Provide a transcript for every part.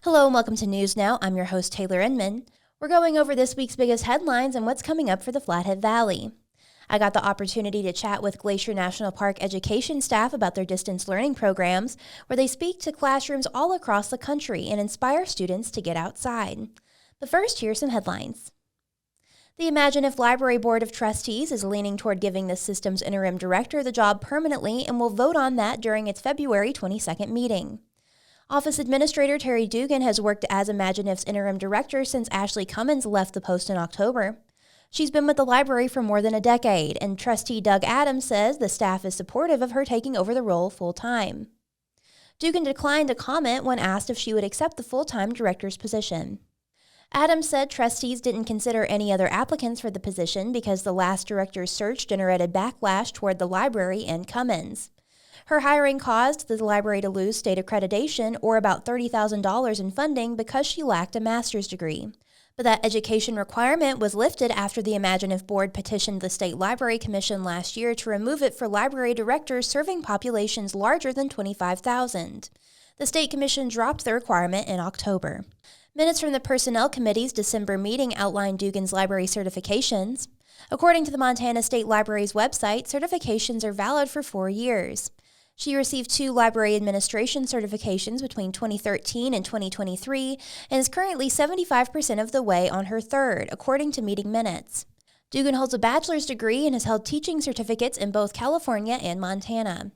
Hello and welcome to News Now. I'm your host, Taylor Inman. We're going over this week's biggest headlines and what's coming up for the Flathead Valley. I got the opportunity to chat with Glacier National Park education staff about their distance learning programs, where they speak to classrooms all across the country and inspire students to get outside. But first, here's some headlines. The Imagine If Library Board of Trustees is leaning toward giving the system's interim director the job permanently and will vote on that during its February 22nd meeting. Office Administrator Terry Dugan has worked as Imagine If's interim director since Ashley Cummins left the post in October. She's been with the library for more than a decade, and trustee Doug Adams says the staff is supportive of her taking over the role full-time. Dugan declined to comment when asked if she would accept the full-time director's position. Adams said trustees didn't consider any other applicants for the position because the last director's search generated backlash toward the library and Cummins. Her hiring caused the library to lose state accreditation, or about $30,000 in funding, because she lacked a master's degree. But that education requirement was lifted after the Imagine If board petitioned the State Library Commission last year to remove it for library directors serving populations larger than 25,000. The State Commission dropped the requirement in October. Minutes from the Personnel Committee's December meeting outlined Dugan's library certifications. According to the Montana State Library's website, certifications are valid for 4 years. She received 2 library administration certifications between 2013 and 2023 and is currently 75% of the way on her third, according to meeting minutes. Dugan holds a bachelor's degree and has held teaching certificates in both California and Montana.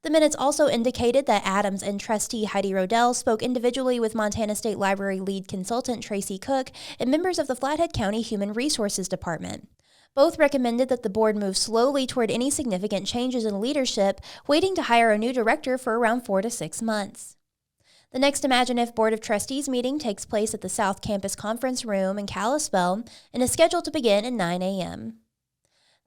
The minutes also indicated that Adams and trustee Heidi Rodell spoke individually with Montana State Library lead consultant Tracy Cook and members of the Flathead County Human Resources Department. Both recommended that the board move slowly toward any significant changes in leadership, waiting to hire a new director for around 4 to 6 months. The next Imagine If Board of Trustees meeting takes place at the South Campus Conference Room in Kalispell and is scheduled to begin at 9 a.m.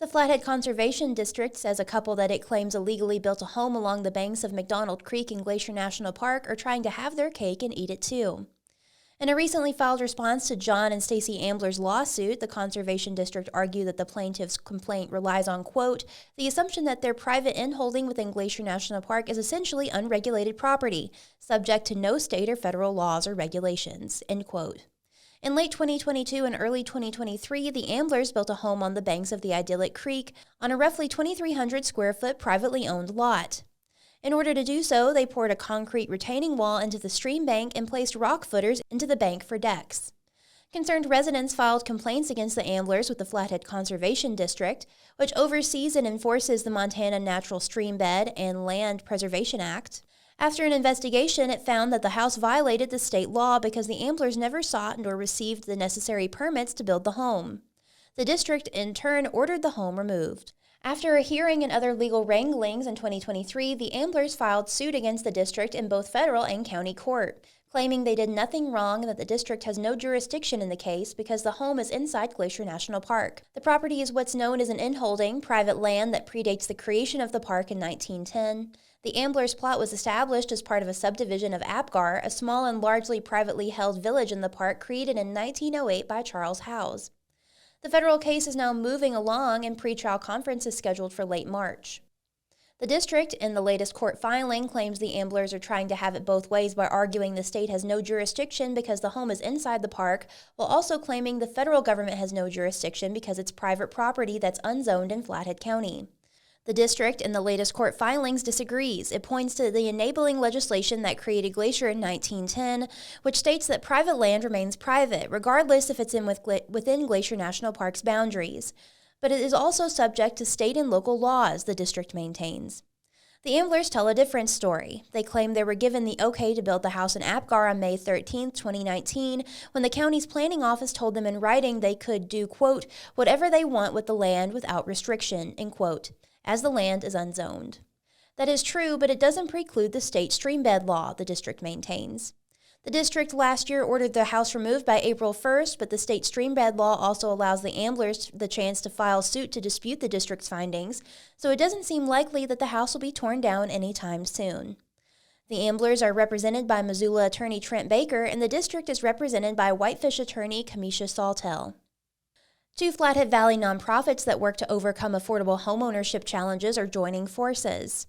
The Flathead Conservation District says a couple that it claims illegally built a home along the banks of McDonald Creek in Glacier National Park are trying to have their cake and eat it too. In a recently filed response to John and Stacy Ambler's lawsuit, the Conservation District argued that the plaintiff's complaint relies on, quote, the assumption that their private inholding within Glacier National Park is essentially unregulated property, subject to no state or federal laws or regulations, end quote. In late 2022 and early 2023, the Amblers built a home on the banks of the idyllic creek on a roughly 2,300 square foot privately owned lot. In order to do so, they poured a concrete retaining wall into the stream bank and placed rock footers into the bank for decks. Concerned residents filed complaints against the Amblers with the Flathead Conservation District, which oversees and enforces the Montana Natural Streambed and Land Preservation Act. After an investigation, it found that the house violated the state law because the Amblers never sought nor received the necessary permits to build the home. The district, in turn, ordered the home removed. After a hearing and other legal wranglings in 2023, the Amblers filed suit against the district in both federal and county court, claiming they did nothing wrong and that the district has no jurisdiction in the case because the home is inside Glacier National Park. The property is what's known as an inholding, private land that predates the creation of the park in 1910. The Amblers plot was established as part of a subdivision of Apgar, a small and largely privately held village in the park created in 1908 by Charles Howes. The federal case is now moving along and pretrial conference is scheduled for late March. The district, in the latest court filing, claims the Amblers are trying to have it both ways by arguing the state has no jurisdiction because the home is inside the park, while also claiming the federal government has no jurisdiction because it's private property that's unzoned in Flathead County. The district, in the latest court filings, disagrees. It points to the enabling legislation that created Glacier in 1910, which states that private land remains private, regardless if it's within Glacier National Park's boundaries. But it is also subject to state and local laws, the district maintains. The Amblers tell a different story. They claim they were given the okay to build the house in Apgar on May 13, 2019, when the county's planning office told them in writing they could do, quote, whatever they want with the land without restriction, end quote, as the land is unzoned. That is true, but it doesn't preclude the state streambed law, the district maintains. The district last year ordered the house removed by April 1st, but the state streambed law also allows the Amblers the chance to file suit to dispute the district's findings, so it doesn't seem likely that the house will be torn down anytime soon. The Amblers are represented by Missoula attorney Trent Baker, and the district is represented by Whitefish attorney Kamisha Saltel. 2 Flathead Valley nonprofits that work to overcome affordable homeownership challenges are joining forces.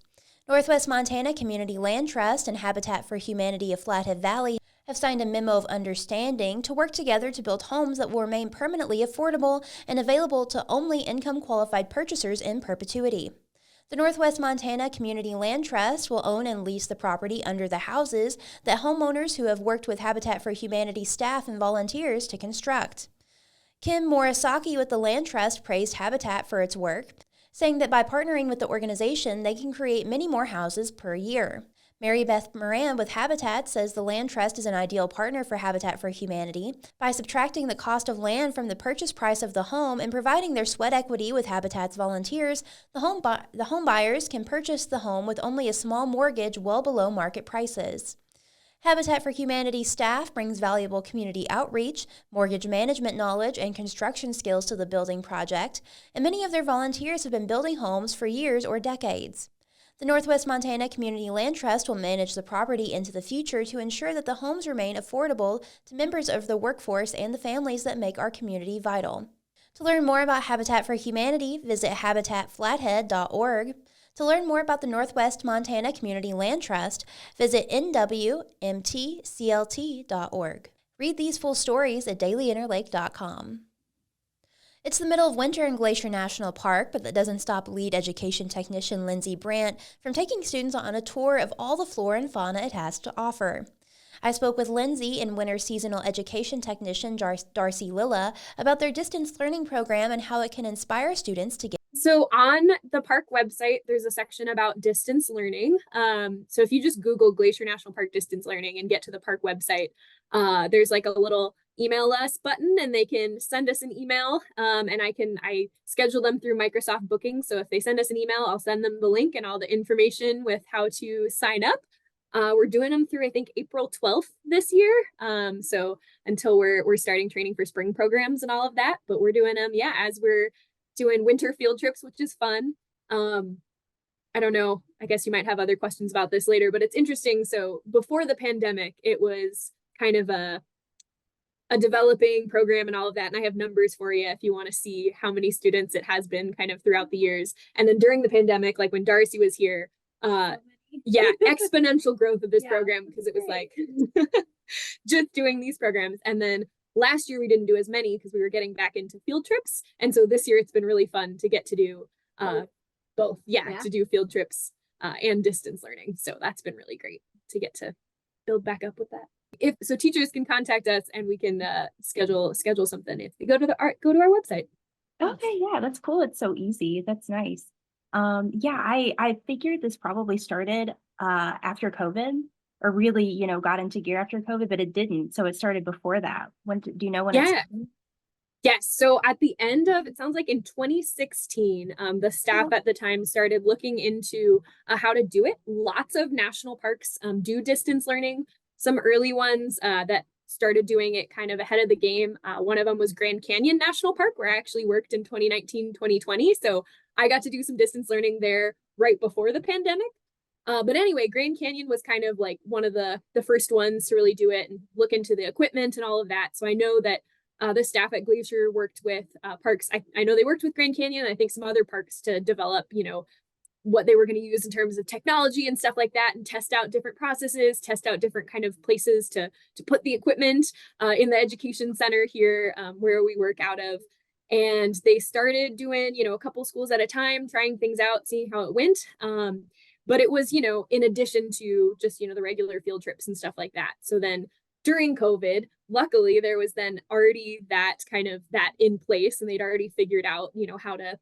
Northwest Montana Community Land Trust and Habitat for Humanity of Flathead Valley have signed a memo of understanding to work together to build homes that will remain permanently affordable and available to only income-qualified purchasers in perpetuity. The Northwest Montana Community Land Trust will own and lease the property under the houses that homeowners who have worked with Habitat for Humanity staff and volunteers to construct. Kim Morisaki with the Land Trust praised Habitat for its work, saying that by partnering with the organization, they can create many more houses per year. Mary Beth Moran with Habitat says the Land Trust is an ideal partner for Habitat for Humanity. By subtracting the cost of land from the purchase price of the home and providing their sweat equity with Habitat's volunteers, the home buyers can purchase the home with only a small mortgage well below market prices. Habitat for Humanity staff brings valuable community outreach, mortgage management knowledge, and construction skills to the building project, and many of their volunteers have been building homes for years or decades. The Northwest Montana Community Land Trust will manage the property into the future to ensure that the homes remain affordable to members of the workforce and the families that make our community vital. To learn more about Habitat for Humanity, visit habitatflathead.org. To learn more about the Northwest Montana Community Land Trust, visit nwmtclt.org. Read these full stories at dailyinterlake.com. It's the middle of winter in Glacier National Park, but that doesn't stop lead education technician Lindsay Brandt from taking students on a tour of all the flora and fauna it has to offer. I spoke with Lindsay and winter seasonal education technician Darcy Lilla about their distance learning program and how it can inspire students to get. So on the park website, there's a section about distance learning. So if you just Google Glacier National Park distance learning and get to the park website, there's like a little email us button and they can send us an email, and I schedule them through Microsoft Booking. So if they send us an email, I'll send them the link and all the information with how to sign up. We're doing them through, I think, April 12th this year. So until we're starting training for spring programs and all of that, but we're doing them, as we're doing winter field trips, which is fun. I don't know, I guess you might have other questions about this later, but it's interesting. So before the pandemic, it was kind of a developing program and all of that. And I have numbers for you if you want to see how many students it has been kind of throughout the years. And then during the pandemic, like when Darcy was here, exponential growth of this program, because it was like just doing these programs. And then last year we didn't do as many because we were getting back into field trips. And so this year it's been really fun to get to do both. To do field trips and distance learning. So that's been really great to get to build back up with that. If so, teachers can contact us and we can schedule something if they go to our website. Okay, yeah, that's cool. It's so easy. That's nice. I figured this probably started after COVID, or really, got into gear after COVID, but it didn't. So it started before that. When do you know when it started? Yes. So at the end of, it sounds like in 2016, the staff at the time started looking into how to do it. Lots of national parks do distance learning. Some early ones that started doing it kind of ahead of the game. One of them was Grand Canyon National Park, where I actually worked in 2019, 2020. So I got to do some distance learning there right before the pandemic. But anyway, Grand Canyon was kind of like one of the first ones to really do it and look into the equipment and all of that. So I know that the staff at Glacier worked with parks. I know they worked with Grand Canyon, and I think some other parks to develop, what they were going to use in terms of technology and stuff like that, and test out different processes, test out different kind of places to put the equipment in the education center here where we work out of. And they started doing, a couple schools at a time, trying things out, seeing how it went. But it was, in addition to just, the regular field trips and stuff like that. So then during COVID, luckily there was then already that in place, and they'd already figured out, how to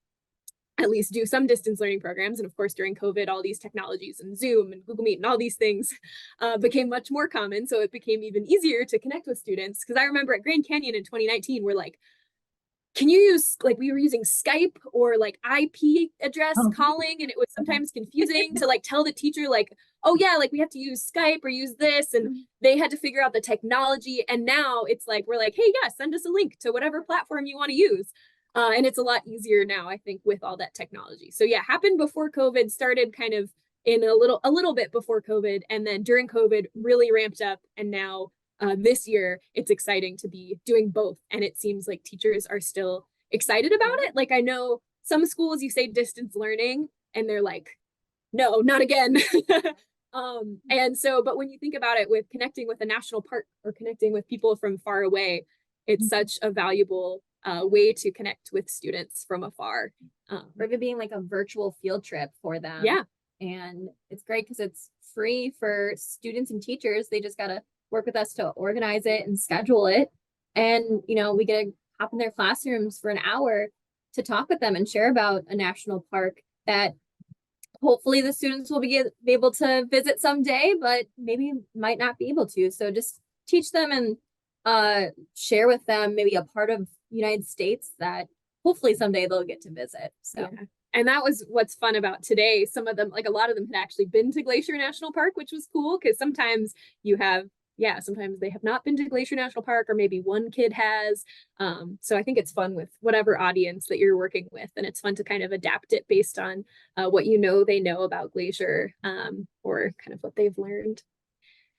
at least do some distance learning programs. And of course, during COVID, all these technologies and Zoom and Google Meet and all these things became much more common. So it became even easier to connect with students. Because I remember at Grand Canyon in 2019, we're like, can you use, we were using Skype or IP address calling, and it was sometimes confusing to tell the teacher oh yeah, we have to use Skype or use this, and they had to figure out the technology. And now it's we're hey, yeah, send us a link to whatever platform you want to use. And it's a lot easier now, I think, with all that technology. So yeah, happened before COVID, started kind of in a little bit before COVID, and then during COVID really ramped up, and now this year, it's exciting to be doing both. And it seems like teachers are still excited about it. I know some schools, you say distance learning, and they're no, not again. And so, but when you think about it with connecting with a national park or connecting with people from far away, it's such a valuable way to connect with students from afar. Or even being like a virtual field trip for them. Yeah. And it's great because it's free for students and teachers. They just got to work with us to organize it and schedule it. And, you know, we get to hop in their classrooms for an hour to talk with them and share about a national park that hopefully the students will be able to visit someday, but maybe might not be able to. So just teach them and share with them maybe a part of the United States that hopefully someday they'll get to visit. So. Yeah. And that was what's fun about today. Some of them, like a lot of them had actually been to Glacier National Park, which was cool because sometimes you have, sometimes they have not been to Glacier National Park, or maybe one kid has. So I think it's fun with whatever audience that you're working with. And it's fun to kind of adapt it based on what they know about Glacier, or kind of what they've learned.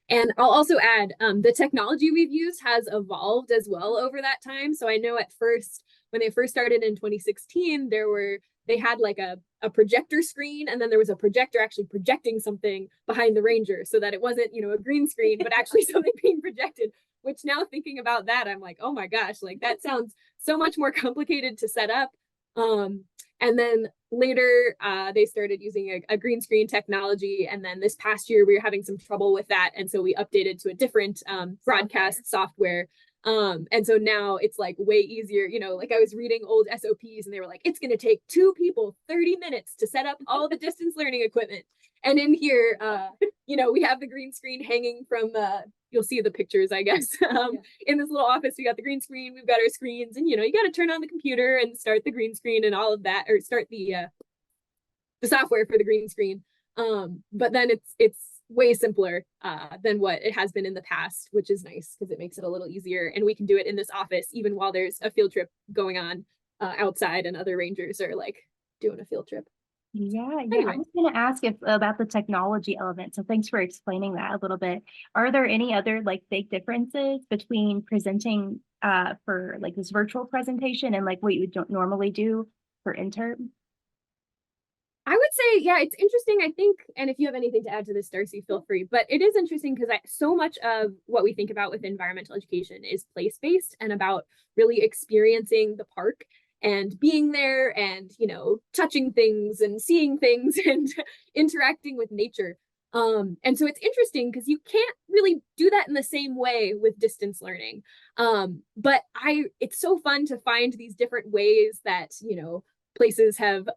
And I'll also add, the technology we've used has evolved as well over that time. So I know at first, when they first started in 2016, they had like a projector screen, and then there was a projector actually projecting something behind the ranger so that it wasn't, a green screen, but actually something being projected, which now thinking about that, I'm like, oh my gosh, like that sounds so much more complicated to set up. And then later, they started using a green screen technology. And then this past year, we were having some trouble with that. And so we updated to a different broadcast software. And so now it's like way easier, like I was reading old SOPs and they were like, it's going to take 2 people 30 minutes to set up all the distance learning equipment. And in here, we have the green screen hanging from, you'll see the pictures, I guess. In this little office, we got the green screen, we've got our screens, and, you got to turn on the computer and start the green screen and all of that, or start the software for the green screen. But then it's way simpler than what it has been in the past, which is nice because it makes it a little easier. And we can do it in this office, even while there's a field trip going on outside and other rangers are like doing a field trip. Yeah. Anyway. I was going to ask about the technology element. So thanks for explaining that a little bit. Are there any other like big differences between presenting for like this virtual presentation and like what you don't normally do for intern? I would say, it's interesting, I think, and if you have anything to add to this, Darcy, feel free, but it is interesting because so much of what we think about with environmental education is place-based and about really experiencing the park and being there and, touching things and seeing things and interacting with nature. And so it's interesting because you can't really do that in the same way with distance learning. But it's so fun to find these different ways that, places have.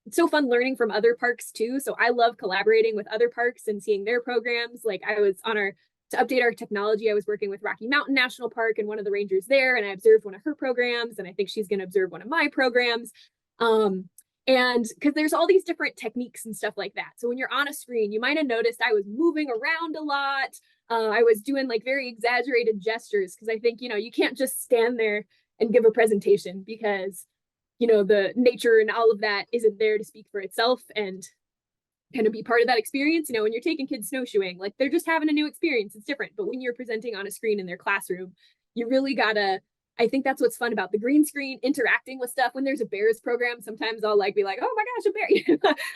It's so fun learning from other parks too. So I love collaborating with other parks and seeing their programs. Like I was to update our technology, I was working with Rocky Mountain National Park and one of the rangers there, and I observed one of her programs, and I think she's going to observe one of my programs. And because there's all these different techniques and stuff like that. So when you're on a screen, you might have noticed I was moving around a lot. I was doing like very exaggerated gestures because I think, you can't just stand there and give a presentation because the nature and all of that isn't there to speak for itself and kind of be part of that experience. When you're taking kids snowshoeing, like they're just having a new experience. It's different. But when you're presenting on a screen in their classroom, you really gotta, I think that's what's fun about the green screen, interacting with stuff. When there's a bears program, sometimes I'll be like, oh my gosh,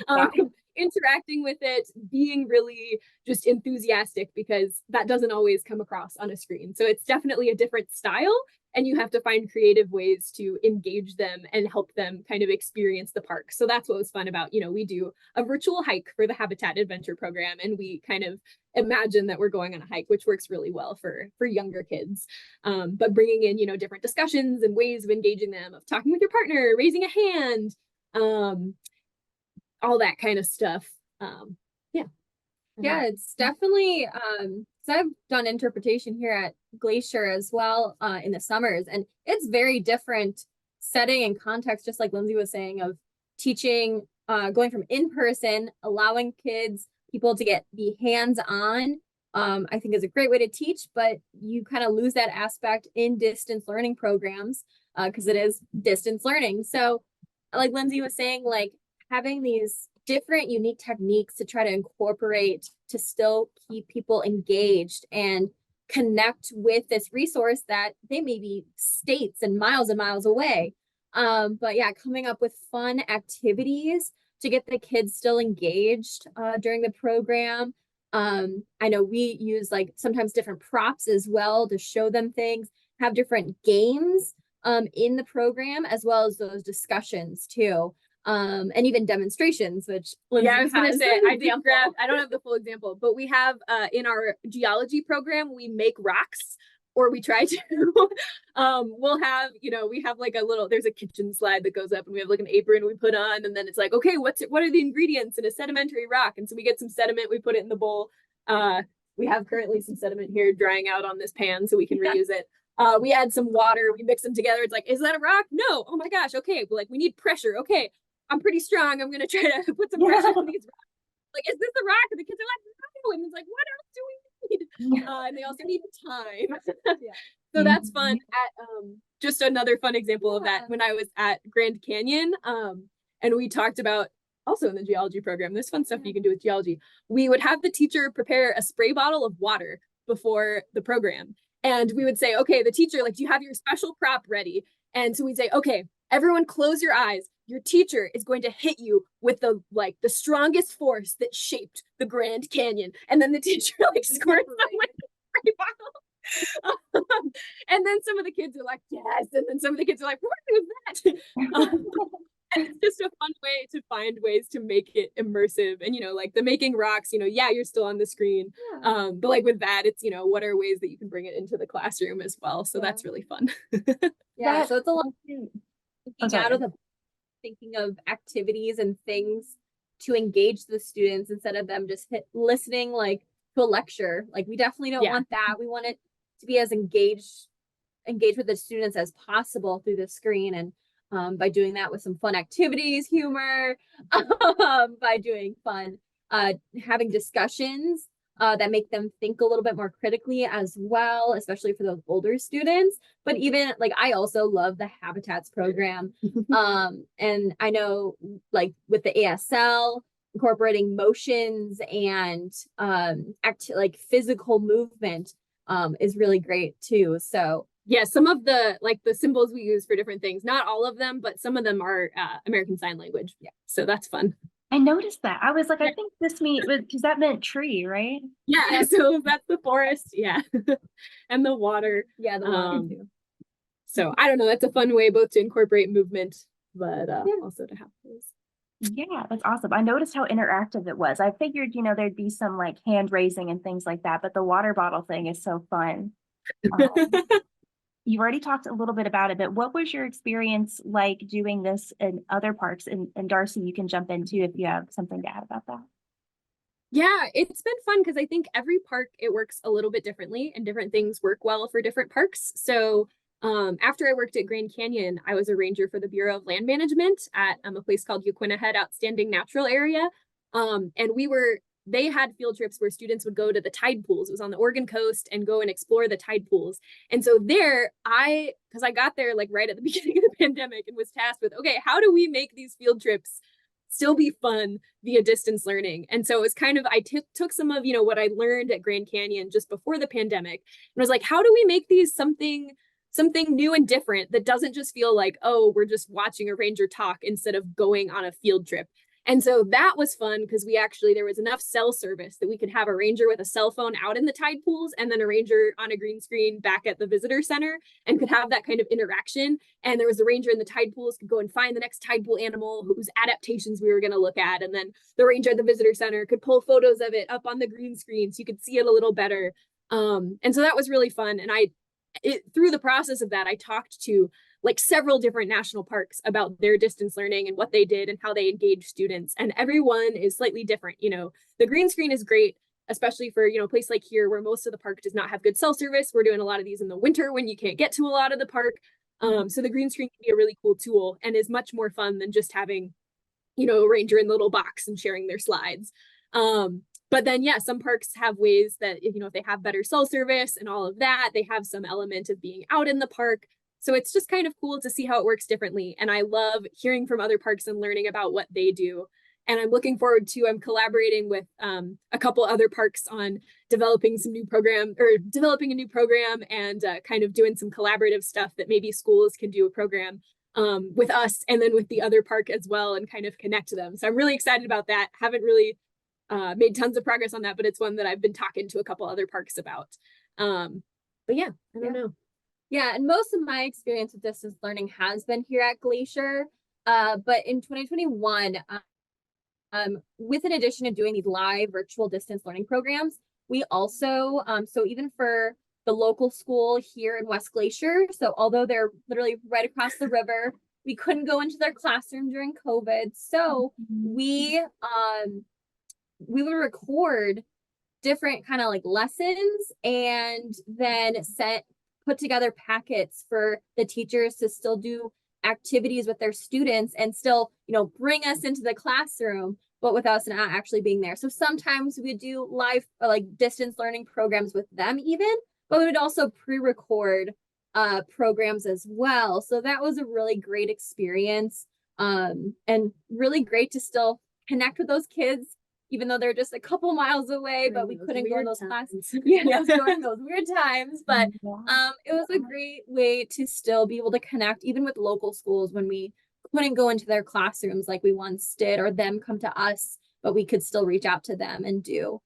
a bear. Interacting with it, being really just enthusiastic because that doesn't always come across on a screen. So it's definitely a different style. And you have to find creative ways to engage them and help them kind of experience the park. So that's what was fun about, we do a virtual hike for the Habitat Adventure program, and we kind of imagine that we're going on a hike, which works really well for younger kids. But bringing in, different discussions and ways of engaging them, of talking with your partner, raising a hand, all that kind of stuff. Yeah, it's definitely, so I've done interpretation here at Glacier as well in the summers, and it's very different setting and context, just like Lindsay was saying, of teaching, going from in-person, allowing people to be hands-on, I think is a great way to teach, but you kind of lose that aspect in distance learning programs because it is distance learning. So like Lindsay was saying, like having these different unique techniques to try to incorporate to still keep people engaged and connect with this resource that they may be states and miles away. But yeah, coming up with fun activities to get the kids still engaged during the program. I know we use like sometimes different props as well to show them things, have different games in the program, as well as those discussions too. And even demonstrations, which Lindsay I was gonna has say, an I did example. grab, I don't have the full example, but we have in our geology program, we make rocks, or we try to. We'll have, we have like a little, there's a kitchen slide that goes up, and we have like an apron we put on, and then it's like, okay, what are the ingredients in a sedimentary rock? And so we get some sediment, we put it in the bowl. We have currently some sediment here drying out on this pan, so we can reuse it. We add some water, we mix them together. It's like, is that a rock? No. Oh my gosh. Okay. But like, we need pressure. Okay. I'm pretty strong. I'm going to try to put some pressure on these rocks. Like, is this a rock? And the kids are like, no. And it's like, what else do we need? And they also need time. So that's fun. At just another fun example of that, when I was at Grand Canyon, and we talked about also in the geology program, there's fun stuff you can do with geology. We would have the teacher prepare a spray bottle of water before the program. And we would say, okay, the teacher, like, do you have your special prop ready? And so we'd say, okay, everyone close your eyes. Your teacher is going to hit you with the strongest force that shaped the Grand Canyon. And then the teacher like squirts them with the spray bottle. And then some of the kids are like, yes. And then some of the kids are like, what was that? And it's just a fun way to find ways to make it immersive. And, like the making rocks, you're still on the screen. But like with that, it's, what are ways that you can bring it into the classroom as well. So that's really fun. So it's a lot of thinking of activities and things to engage the students instead of them just listening like to a lecture. Like, we definitely don't want that. We want it to be as engaged with the students as possible through the screen. And by doing that with some fun activities, humor, by doing fun, having discussions that make them think a little bit more critically as well, especially for those older students. But even like, I also love the Habitats program. And I know like with the ASL, incorporating motions and like physical movement is really great too. So yeah, some of the symbols we use for different things, not all of them, but some of them are American Sign Language. Yeah, so that's fun. I noticed that. I was like, I think this means, because that meant tree, right? Yeah, so that's the forest. Yeah, and the water. Yeah, the water too. So I don't know. That's a fun way both to incorporate movement, but also to have those. Yeah, that's awesome. I noticed how interactive it was. I figured, there'd be some like hand raising and things like that, but the water bottle thing is so fun. You've already talked a little bit about it, but what was your experience like doing this in other parks? And Darcy, you can jump into if you have something to add about that. Yeah, it's been fun because I think every park, it works a little bit differently and different things work well for different parks. So after I worked at Grand Canyon, I was a ranger for the Bureau of Land Management at a place called Yaquina Head Outstanding Natural Area. And they had field trips where students would go to the tide pools. It was on the Oregon coast, and go and explore the tide pools. And so because I got there like right at the beginning of the pandemic and was tasked with, okay, how do we make these field trips still be fun via distance learning? And so it was kind of, I took some of, what I learned at Grand Canyon just before the pandemic, and was like, how do we make these something new and different that doesn't just feel like, oh, we're just watching a ranger talk instead of going on a field trip. And so that was fun because there was enough cell service that we could have a ranger with a cell phone out in the tide pools, and then a ranger on a green screen back at the visitor center, and could have that kind of interaction. And there was a ranger in the tide pools, could go and find the next tide pool animal whose adaptations we were going to look at. And then the ranger at the visitor center could pull photos of it up on the green screen so you could see it a little better. And so that was really fun. And through the process of that, I talked to like several different national parks about their distance learning and what they did and how they engage students. And everyone is slightly different. The green screen is great, especially for, a place like here where most of the park does not have good cell service. We're doing a lot of these in the winter when you can't get to a lot of the park. So the green screen can be a really cool tool and is much more fun than just having, a ranger in the little box and sharing their slides. But then, some parks have ways that, if they have better cell service and all of that, they have some element of being out in the park. So it's just kind of cool to see how it works differently. And I love hearing from other parks and learning about what they do. And I'm looking forward to, I'm collaborating with a couple other parks on developing a new program and kind of doing some collaborative stuff that maybe schools can do a program with us and then with the other park as well, and kind of connect to them. So I'm really excited about that. Haven't really made tons of progress on that, but it's one that I've been talking to a couple other parks about. But yeah, I don't know. Yeah, and most of my experience with distance learning has been here at Glacier. But in 2021, with an addition of doing these live virtual distance learning programs, we also, so even for the local school here in West Glacier, so although they're literally right across the river, we couldn't go into their classroom during COVID. So we would record different kind of like lessons and then put together packets for the teachers to still do activities with their students and still, bring us into the classroom, but with us not actually being there. So sometimes we do live like distance learning programs with them even, but we would also pre-record programs as well. So that was a really great experience, and really great to still connect with those kids, even though they're just a couple miles away, but we couldn't go in those classes. Yeah, during those weird times. But it was a great way to still be able to connect, even with local schools when we couldn't go into their classrooms like we once did, or them come to us, but we could still reach out to them and do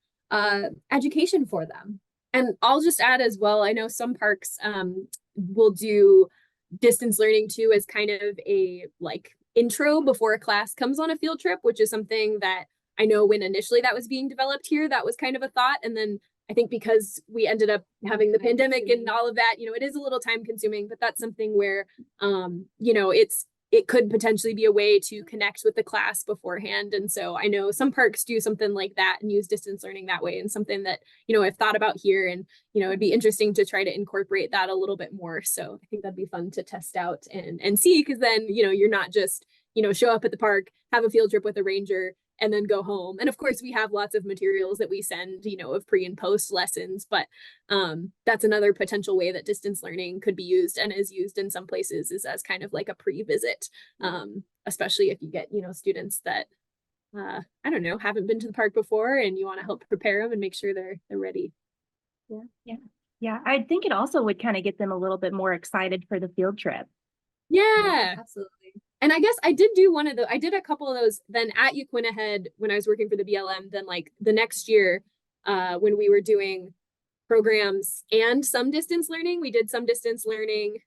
education for them. And I'll just add as well, I know some parks will do distance learning too as kind of a like intro before a class comes on a field trip, which is something that I know when initially that was being developed here, that was kind of a thought. And then I think because we ended up having the pandemic and all of that, it is a little time consuming, but that's something where, it could potentially be a way to connect with the class beforehand. And so I know some parks do something like that and use distance learning that way, and something that, I've thought about here, and, it'd be interesting to try to incorporate that a little bit more. So I think that'd be fun to test out and see, because then, you're not just, show up at the park, have a field trip with a ranger, and then go home. And of course we have lots of materials that we send, of pre and post lessons, but that's another potential way that distance learning could be used, and is used in some places, is as kind of like a pre-visit, especially if you get, students that, I don't know, haven't been to the park before, and you want to help prepare them and make sure they're ready. Yeah. I think it also would kind of get them a little bit more excited for the field trip. Yeah, absolutely. And I guess I did do I did a couple of those then at Uquinahead when I was working for the BLM. Then like the next year, when we were doing programs and some distance learning, we did some distance learning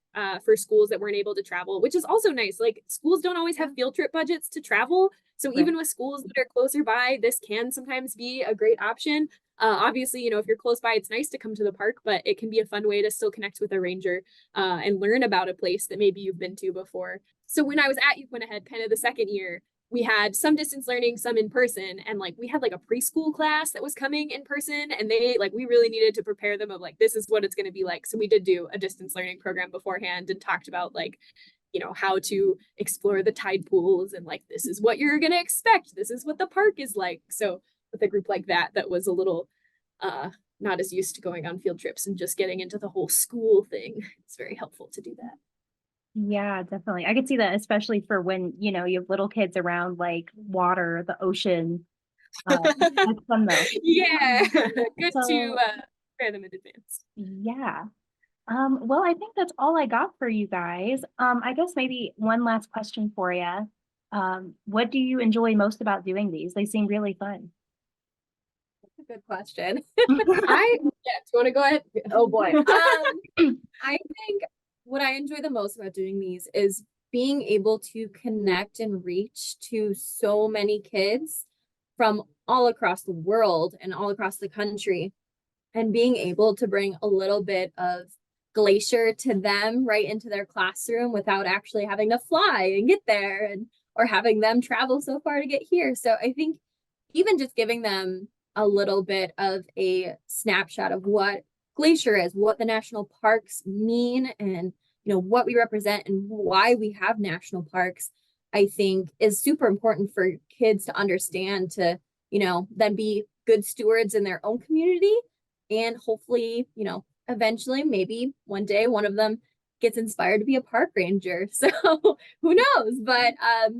for schools that weren't able to travel, which is also nice. Like schools don't always have field trip budgets to travel. So even with schools that are closer by, this can sometimes be a great option. Obviously, if you're close by, it's nice to come to the park, but it can be a fun way to still connect with a ranger and learn about a place that maybe you've been to before. So when I was at Uquinahead, kind of the second year, we had some distance learning, some in person, and like we had like a preschool class that was coming in person, and they we really needed to prepare them of like, this is what it's going to be like. So we did do a distance learning program beforehand and talked about like, how to explore the tide pools, and like, this is what you're going to expect. This is what the park is like. So with a group like that was a little not as used to going on field trips and just getting into the whole school thing, it's very helpful to do that. Yeah, definitely. I could see that, especially for when, you have little kids around like water, the ocean. That's fun though. Yeah, good to prepare them in advance. Yeah. Well, I think that's all I got for you guys. I guess maybe one last question for you. What do you enjoy most about doing these? They seem really fun. That's a good question. Do you want to go ahead? Oh boy. I think what I enjoy the most about doing these is being able to connect and reach to so many kids from all across the world and all across the country, and being able to bring a little bit of Glacier to them right into their classroom without actually having to fly and get there, or having them travel so far to get here. So I think even just giving them a little bit of a snapshot of what Glacier is, what the national parks mean, and what we represent and why we have national parks, I think is super important for kids to understand, to then be good stewards in their own community, and hopefully eventually, maybe one day, one of them gets inspired to be a park ranger. So who knows? But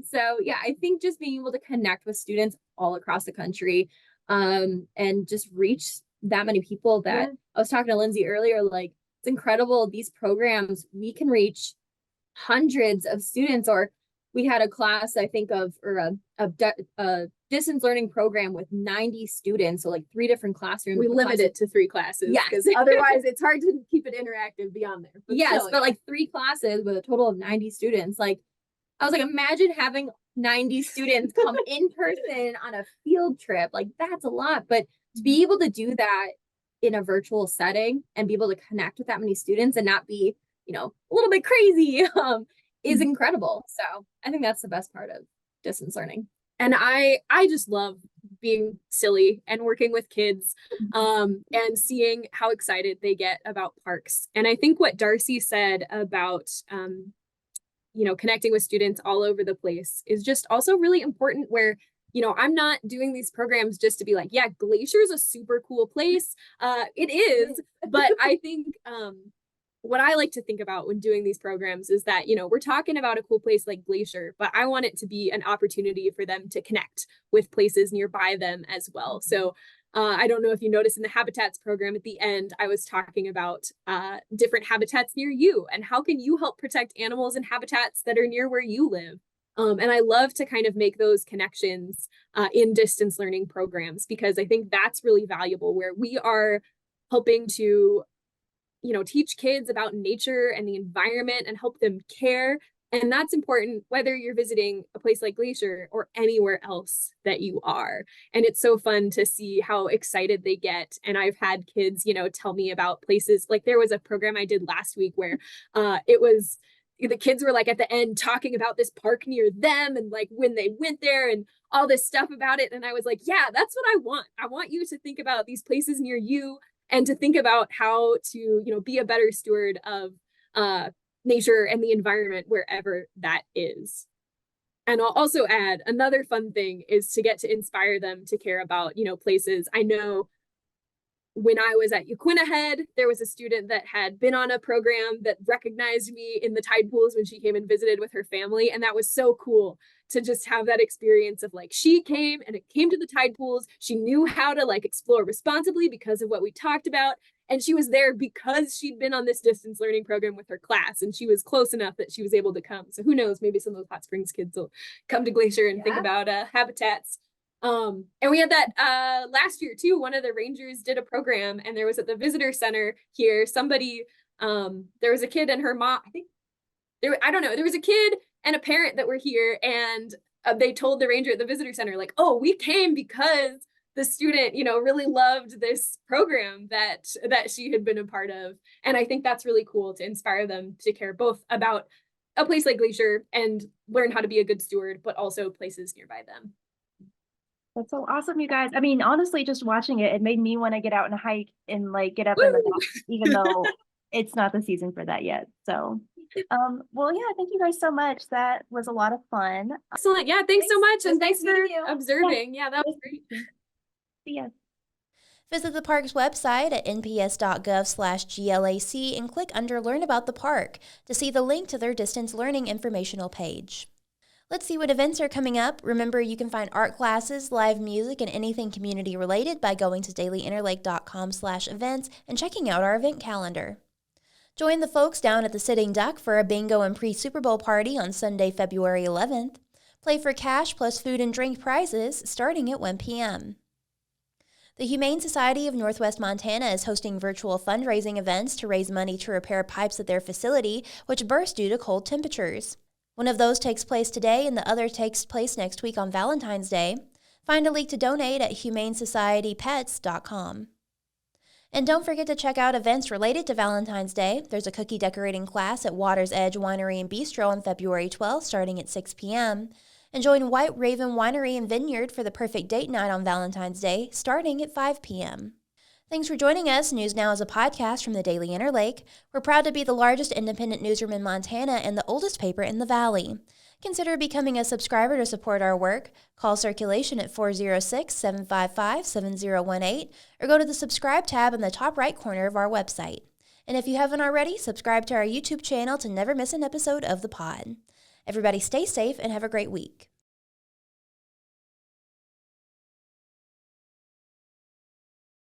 so yeah, I think just being able to connect with students all across the country, and just reach that many people that I was talking to Lindsay earlier, like, it's incredible. These programs, we can reach hundreds of students, or we had a class, I think a distance learning program with 90 students. So like 3 different classrooms. We limit it to 3 classes. Yes. Because otherwise it's hard to keep it interactive beyond there. But yes, still, but like 3 classes with a total of 90 students. Like, I was like, imagine having 90 students come in person on a field trip. Like, that's a lot. But to be able to do that in a virtual setting and be able to connect with that many students and not be, a little bit crazy, is incredible. So I think that's the best part of distance learning. And I just love being silly and working with kids, and seeing how excited they get about parks. And I think what Darcy said about, connecting with students all over the place is just also really important, where, I'm not doing these programs just to be like, yeah, Glacier's a super cool place. It is, but I think, what I like to think about when doing these programs is that, we're talking about a cool place like Glacier, but I want it to be an opportunity for them to connect with places nearby them as well. So I don't know if you noticed in the habitats program at the end, I was talking about different habitats near you and how can you help protect animals and habitats that are near where you live. And I love to kind of make those connections in distance learning programs, because I think that's really valuable, where we are helping to teach kids about nature and the environment and help them care. And that's important whether you're visiting a place like Glacier or anywhere else that you are. And it's so fun to see how excited they get. And I've had kids, tell me about places. Like, there was a program I did last week where the kids were like at the end talking about this park near them and like when they went there and all this stuff about it. And I was like, yeah, that's what I want. I want you to think about these places near you and to think about how to, be a better steward of nature and the environment wherever that is. And I'll also add, another fun thing is to get to inspire them to care about, places. I know when I was at Uquinahead, there was a student that had been on a program that recognized me in the tide pools when she came and visited with her family. And that was so cool to just have that experience of like, she came and it came to the tide pools. She knew how to like explore responsibly because of what we talked about. And she was there because she'd been on this distance learning program with her class, and she was close enough that she was able to come. So who knows, maybe some of those Hot Springs kids will come to Glacier and think about habitats. And we had that last year too. One of the rangers did a program, and there was at the visitor center here, somebody, there was a kid and her mom, I don't know, there was a kid and a parent that were here, and they told the ranger at the visitor center, like, oh, we came because the student, really loved this program that she had been a part of. And I think that's really cool to inspire them to care both about a place like Glacier and learn how to be a good steward, but also places nearby them. That's so awesome, you guys. I mean, honestly, just watching it made me want to get out and hike and like get up in the mountains, even though it's not the season for that yet. So, well, yeah, thank you guys so much. That was a lot of fun. Excellent. Yeah, thanks so much. And thanks for observing. Yeah, that was great. See ya. Visit the park's website at nps.gov/GLAC and click under Learn About the Park to see the link to their distance learning informational page. Let's see what events are coming up. Remember, you can find art classes, live music, and anything community related by going to dailyinterlake.com/events and checking out our event calendar. Join the folks down at the Sitting Duck for a bingo and pre-Super Bowl party on Sunday, February 11th. Play for cash plus food and drink prizes starting at 1 p.m. The Humane Society of Northwest Montana is hosting virtual fundraising events to raise money to repair pipes at their facility, which burst due to cold temperatures. One of those takes place today and the other takes place next week on Valentine's Day. Find a link to donate at humanesocietypets.com. And don't forget to check out events related to Valentine's Day. There's a cookie decorating class at Water's Edge Winery and Bistro on February 12th starting at 6 p.m. And join White Raven Winery and Vineyard for the perfect date night on Valentine's Day starting at 5 p.m. Thanks for joining us. News Now is a podcast from the Daily Interlake. We're proud to be the largest independent newsroom in Montana and the oldest paper in the Valley. Consider becoming a subscriber to support our work. Call Circulation at 406-755-7018 or go to the subscribe tab in the top right corner of our website. And if you haven't already, subscribe to our YouTube channel to never miss an episode of the pod. Everybody stay safe and have a great week.